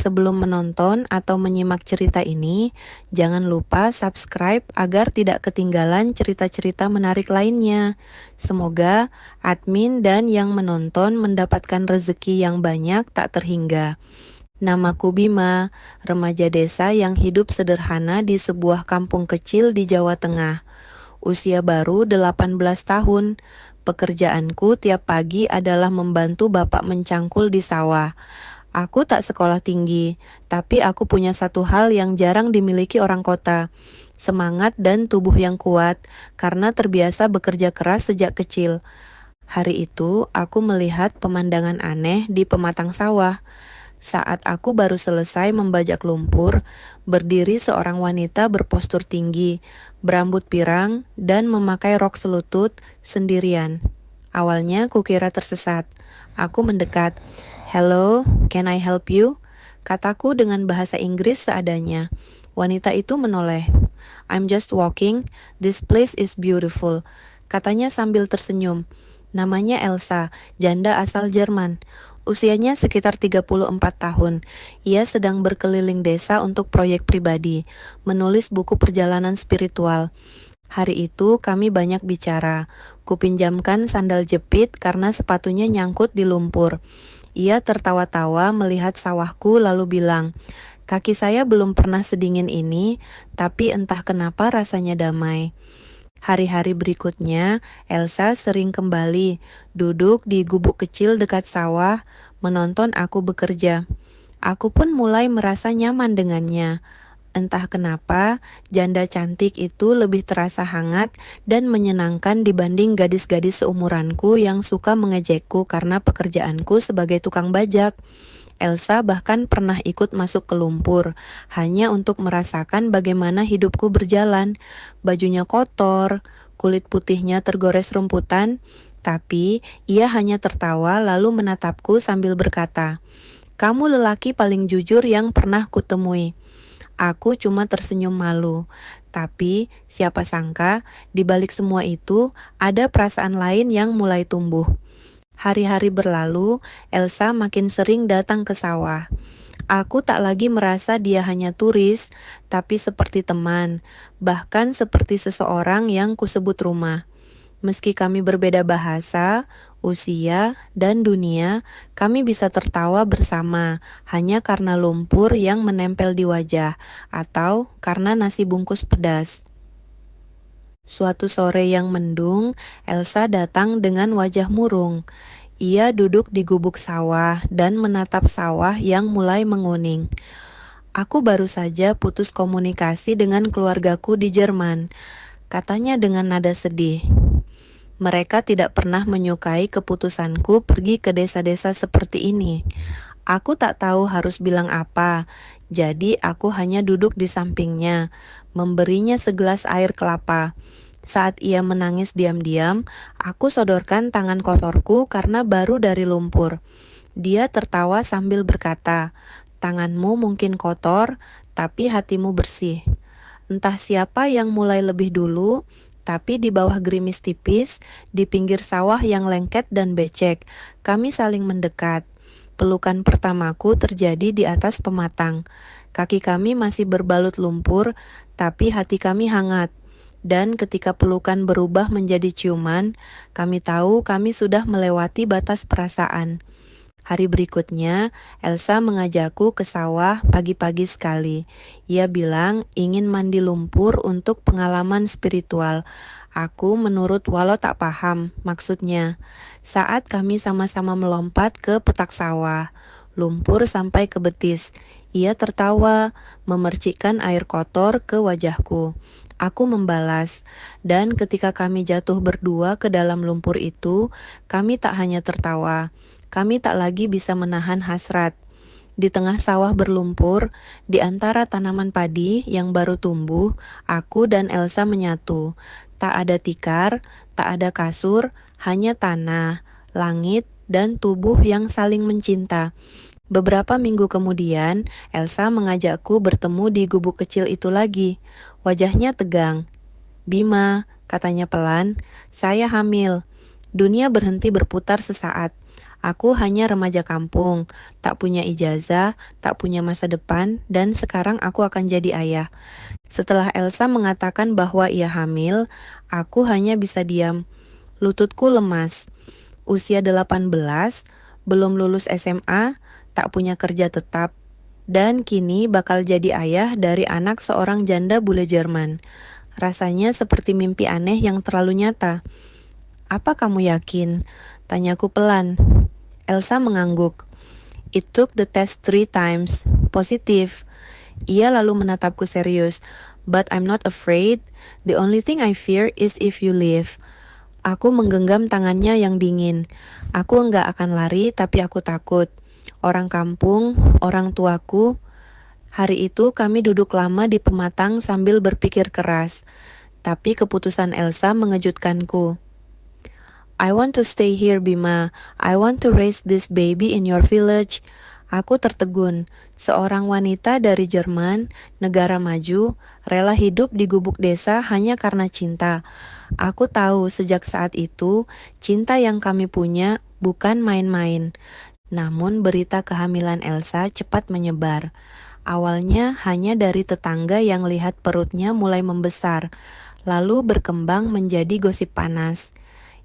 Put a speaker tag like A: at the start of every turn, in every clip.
A: Sebelum menonton atau menyimak cerita ini, jangan lupa subscribe agar tidak ketinggalan cerita-cerita menarik lainnya. Semoga admin dan yang menonton mendapatkan rezeki yang banyak tak terhingga. Namaku Bima, remaja desa yang hidup sederhana di sebuah kampung kecil di Jawa Tengah. Usia baru 18 tahun. Pekerjaanku tiap pagi adalah membantu bapak mencangkul di sawah. Aku tak sekolah tinggi, tapi aku punya satu hal yang jarang dimiliki orang kota. Semangat dan tubuh yang kuat, karena terbiasa bekerja keras sejak kecil. Hari itu, aku melihat pemandangan aneh di pematang sawah. Saat aku baru selesai membajak lumpur, berdiri seorang wanita berpostur tinggi, berambut pirang, dan memakai rok selutut sendirian. Awalnya kukira tersesat. Aku mendekat. "Hello, can I help you?" Kataku dengan bahasa Inggris seadanya. Wanita itu menoleh. "I'm just walking. This place is beautiful," katanya sambil tersenyum. Namanya Elsa, janda asal Jerman. Usianya sekitar 34 tahun. Ia sedang berkeliling desa untuk proyek pribadi, menulis buku perjalanan spiritual. Hari itu kami banyak bicara. Kupinjamkan sandal jepit karena sepatunya nyangkut di lumpur. Ia tertawa-tawa melihat sawahku lalu bilang, "Kaki saya belum pernah sedingin ini, tapi entah kenapa rasanya damai." Hari-hari berikutnya, Elsa sering kembali, duduk di gubuk kecil dekat sawah, menonton aku bekerja. Aku pun mulai merasa nyaman dengannya. Entah kenapa, janda cantik itu lebih terasa hangat dan menyenangkan dibanding gadis-gadis seumuranku yang suka mengejekku karena pekerjaanku sebagai tukang bajak. Elsa bahkan pernah ikut masuk ke lumpur, hanya untuk merasakan bagaimana hidupku berjalan. Bajunya kotor, kulit putihnya tergores rumputan, tapi ia hanya tertawa lalu menatapku sambil berkata, "Kamu lelaki paling jujur yang pernah kutemui." Aku cuma tersenyum malu. Tapi siapa sangka di balik semua itu ada perasaan lain yang mulai tumbuh. Hari-hari berlalu, Elsa makin sering datang ke sawah. Aku tak lagi merasa dia hanya turis, tapi seperti teman, bahkan seperti seseorang yang kusebut rumah. Meski kami berbeda bahasa, usia, dan dunia, kami bisa tertawa bersama hanya karena lumpur yang menempel di wajah atau karena nasi bungkus pedas. Suatu sore yang mendung, Elsa datang dengan wajah murung. Ia duduk di gubuk sawah dan menatap sawah yang mulai menguning. "Aku baru saja putus komunikasi dengan keluargaku di Jerman," katanya dengan nada sedih. "Mereka tidak pernah menyukai keputusanku pergi ke desa-desa seperti ini. Aku tak tahu harus bilang apa, jadi aku hanya duduk di sampingnya, memberinya segelas air kelapa. Saat ia menangis diam-diam, aku sodorkan tangan kotorku karena baru dari lumpur. Dia tertawa sambil berkata, 'Tanganmu mungkin kotor, tapi hatimu bersih.' Entah siapa yang mulai lebih dulu, tapi di bawah gerimis tipis, di pinggir sawah yang lengket dan becek, kami saling mendekat. Pelukan pertamaku terjadi di atas pematang. Kaki kami masih berbalut lumpur, tapi hati kami hangat. Dan ketika pelukan berubah menjadi ciuman, kami tahu kami sudah melewati batas perasaan." Hari berikutnya, Elsa mengajakku ke sawah pagi-pagi sekali. Ia bilang ingin mandi lumpur untuk pengalaman spiritual. Aku menurut walau tak paham maksudnya. Saat kami sama-sama melompat ke petak sawah, lumpur sampai ke betis. Ia tertawa, memercikkan air kotor ke wajahku. Aku membalas, dan ketika kami jatuh berdua ke dalam lumpur itu, kami tak hanya tertawa. Kami tak lagi bisa menahan hasrat. Di tengah sawah berlumpur, di antara tanaman padi yang baru tumbuh, aku dan Elsa menyatu. Tak ada tikar, tak ada kasur, hanya tanah, langit, dan tubuh yang saling mencinta. Beberapa minggu kemudian, Elsa mengajakku bertemu di gubuk kecil itu lagi. Wajahnya tegang. "Bima," katanya pelan, "saya hamil." Dunia berhenti berputar sesaat. Aku hanya remaja kampung, tak punya ijazah, tak punya masa depan, dan sekarang aku akan jadi ayah. Setelah Elsa mengatakan bahwa ia hamil, aku hanya bisa diam. Lututku lemas. Usia 18, belum lulus SMA, tak punya kerja tetap, dan kini bakal jadi ayah dari anak seorang janda bule Jerman. Rasanya seperti mimpi aneh yang terlalu nyata. Apa kamu yakin? Tanyaku pelan. Elsa mengangguk. It took the test 3 times. Positif. Ia lalu menatapku serius. But I'm not afraid. The only thing I fear is if you leave. Aku menggenggam tangannya yang dingin. Aku enggak akan lari, tapi aku takut. Orang kampung, orang tuaku. Hari itu kami duduk lama di pematang sambil berpikir keras. Tapi keputusan Elsa mengejutkanku. I want to stay here, Bima. I want to raise this baby in your village. Aku tertegun. Seorang wanita dari Jerman, negara maju, rela hidup di gubuk desa hanya karena cinta. Aku tahu sejak saat itu, cinta yang kami punya bukan main-main. Namun berita kehamilan Elsa cepat menyebar. Awalnya hanya dari tetangga yang lihat perutnya mulai membesar, lalu berkembang menjadi gosip panas.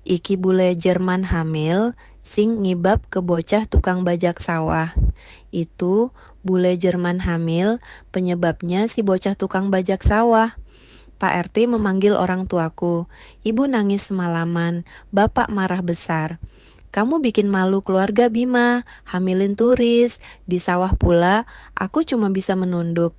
A: Iki bule Jerman hamil, sing ngibab ke bocah tukang bajak sawah. Itu bule Jerman hamil, penyebabnya si bocah tukang bajak sawah. Pak RT memanggil orang tuaku. Ibu nangis semalaman, bapak marah besar. Kamu bikin malu keluarga Bima, hamilin turis, di sawah pula, aku cuma bisa menunduk.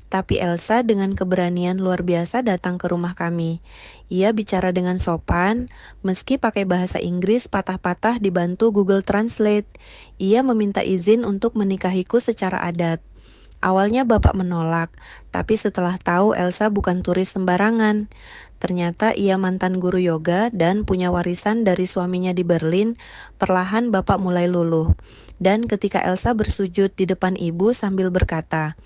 A: Tapi Elsa dengan keberanian luar biasa datang ke rumah kami. Ia bicara dengan sopan, meski pakai bahasa Inggris patah-patah dibantu Google Translate. Ia meminta izin untuk menikahiku secara adat. Awalnya bapak menolak, tapi setelah tahu Elsa bukan turis sembarangan. Ternyata ia mantan guru yoga dan punya warisan dari suaminya di Berlin, perlahan bapak mulai luluh. Dan ketika Elsa bersujud di depan ibu sambil berkata,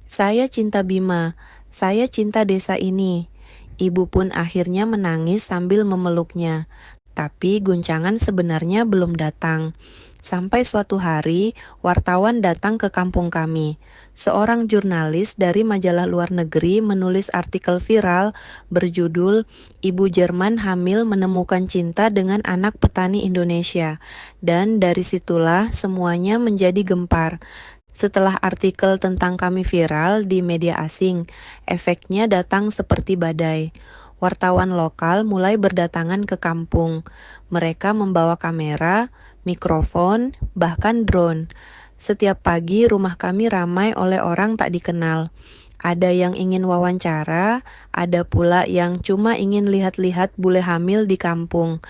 A: "Saya cinta Bima, saya cinta desa ini." Ibu pun akhirnya menangis sambil memeluknya. Tapi guncangan sebenarnya belum datang. Sampai suatu hari, wartawan datang ke kampung kami. Seorang jurnalis dari majalah luar negeri menulis artikel viral berjudul "Ibu Jerman Hamil Menemukan Cinta dengan Anak Petani Indonesia." Dan dari situlah semuanya menjadi gempar. Setelah artikel tentang kami viral di media asing, efeknya datang seperti badai. Wartawan lokal mulai berdatangan ke kampung. Mereka membawa kamera, mikrofon, bahkan drone. Setiap pagi rumah kami ramai oleh orang tak dikenal. Ada yang ingin wawancara, ada pula yang cuma ingin lihat-lihat bule hamil di kampung.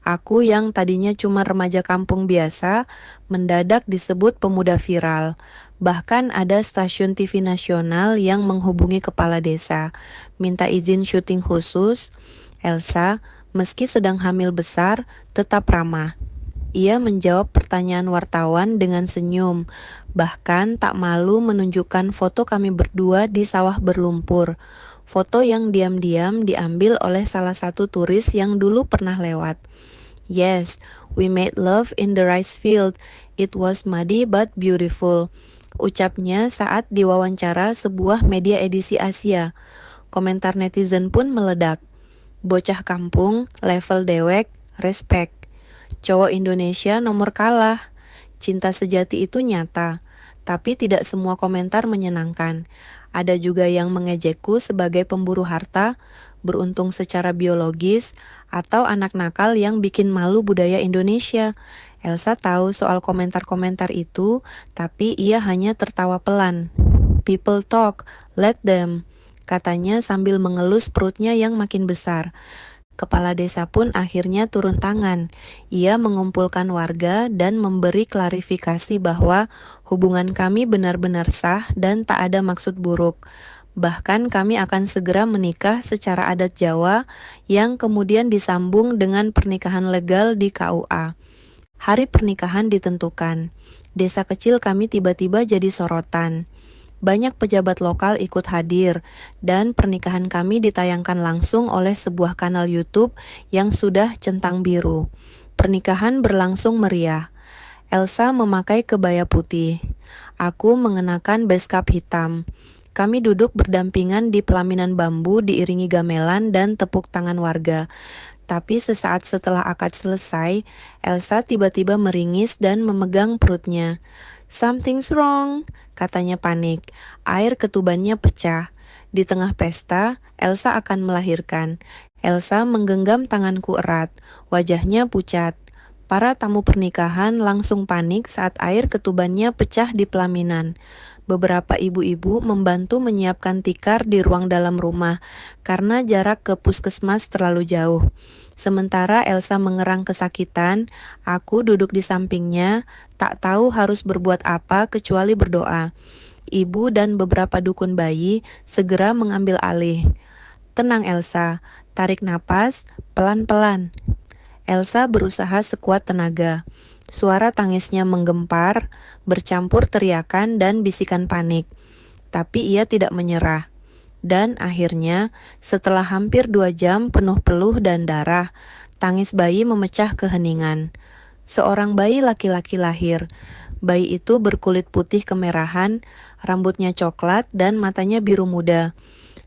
A: Aku yang tadinya cuma remaja kampung biasa, mendadak disebut pemuda viral. Bahkan ada stasiun TV nasional yang menghubungi kepala desa, minta izin syuting khusus. Elsa, meski sedang hamil besar, tetap ramah. Ia menjawab pertanyaan wartawan dengan senyum, bahkan tak malu menunjukkan foto kami berdua di sawah berlumpur. Foto yang diam-diam diambil oleh salah satu turis yang dulu pernah lewat. Yes, we made love in the rice field. It was muddy but beautiful. Ucapnya saat diwawancara sebuah media edisi Asia. Komentar netizen pun meledak. Bocah kampung, level dewek, respect. Cowok Indonesia nomor kalah. Cinta sejati itu nyata, tapi tidak semua komentar menyenangkan. Ada juga yang mengejekku sebagai pemburu harta, beruntung secara biologis, atau anak nakal yang bikin malu budaya Indonesia. Elsa tahu soal komentar-komentar itu, tapi ia hanya tertawa pelan. People talk, let them, katanya sambil mengelus perutnya yang makin besar. Kepala desa pun akhirnya turun tangan. Ia mengumpulkan warga dan memberi klarifikasi bahwa hubungan kami benar-benar sah dan tak ada maksud buruk. Bahkan kami akan segera menikah secara adat Jawa yang kemudian disambung dengan pernikahan legal di KUA. Hari pernikahan ditentukan. Desa kecil kami tiba-tiba jadi sorotan. Banyak pejabat lokal ikut hadir, dan pernikahan kami ditayangkan langsung oleh sebuah kanal YouTube yang sudah centang biru. Pernikahan berlangsung meriah. Elsa memakai kebaya putih. Aku mengenakan beskap hitam. Kami duduk berdampingan di pelaminan bambu diiringi gamelan dan tepuk tangan warga. Tapi sesaat setelah akad selesai, Elsa tiba-tiba meringis dan memegang perutnya. "Something's wrong," katanya panik. Air ketubannya pecah. Di tengah pesta, Elsa akan melahirkan. Elsa menggenggam tanganku erat. Wajahnya pucat. Para tamu pernikahan langsung panik saat air ketubannya pecah di pelaminan. Beberapa ibu-ibu membantu menyiapkan tikar di ruang dalam rumah karena jarak ke puskesmas terlalu jauh. Sementara Elsa mengerang kesakitan, aku duduk di sampingnya, tak tahu harus berbuat apa kecuali berdoa. Ibu dan beberapa dukun bayi segera mengambil alih. "Tenang Elsa, tarik napas, pelan-pelan." Elsa berusaha sekuat tenaga. Suara tangisnya menggempar, bercampur teriakan dan bisikan panik. Tapi ia tidak menyerah. Dan akhirnya, setelah hampir 2 jam penuh peluh dan darah, tangis bayi memecah keheningan. Seorang bayi laki-laki lahir. Bayi itu berkulit putih kemerahan, rambutnya coklat dan matanya biru muda.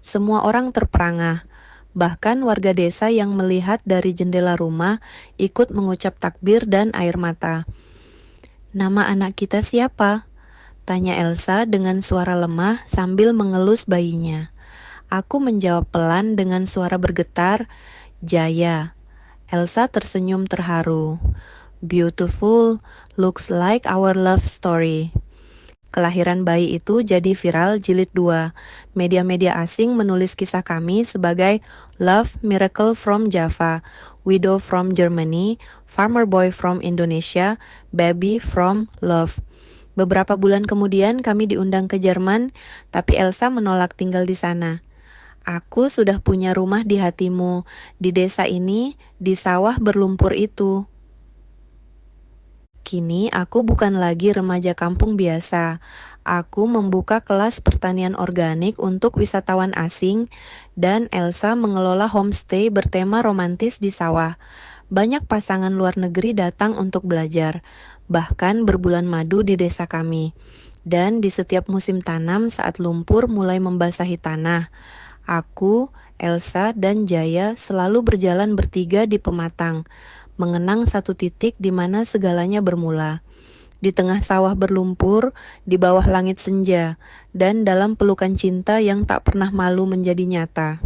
A: Semua orang terperangah. Bahkan warga desa yang melihat dari jendela rumah ikut mengucap takbir dan air mata. "Nama anak kita siapa?" tanya Elsa dengan suara lemah sambil mengelus bayinya. Aku menjawab pelan dengan suara bergetar, "Jaya." Elsa tersenyum terharu. "Beautiful, looks like our love story." Kelahiran bayi itu jadi viral jilid 2. Media-media asing menulis kisah kami sebagai Love Miracle from Java, Widow from Germany, Farmer Boy from Indonesia, Baby from Love. Beberapa bulan kemudian kami diundang ke Jerman, tapi Elsa menolak tinggal di sana. "Aku sudah punya rumah di hatimu, di desa ini, di sawah berlumpur itu." Kini aku bukan lagi remaja kampung biasa. Aku membuka kelas pertanian organik untuk wisatawan asing dan Elsa mengelola homestay bertema romantis di sawah. Banyak pasangan luar negeri datang untuk belajar, bahkan berbulan madu di desa kami. Dan di setiap musim tanam saat lumpur mulai membasahi tanah, aku, Elsa, dan Jaya selalu berjalan bertiga di pematang, mengenang satu titik di mana segalanya bermula. Di tengah sawah berlumpur, di bawah langit senja, dan dalam pelukan cinta yang tak pernah malu menjadi nyata.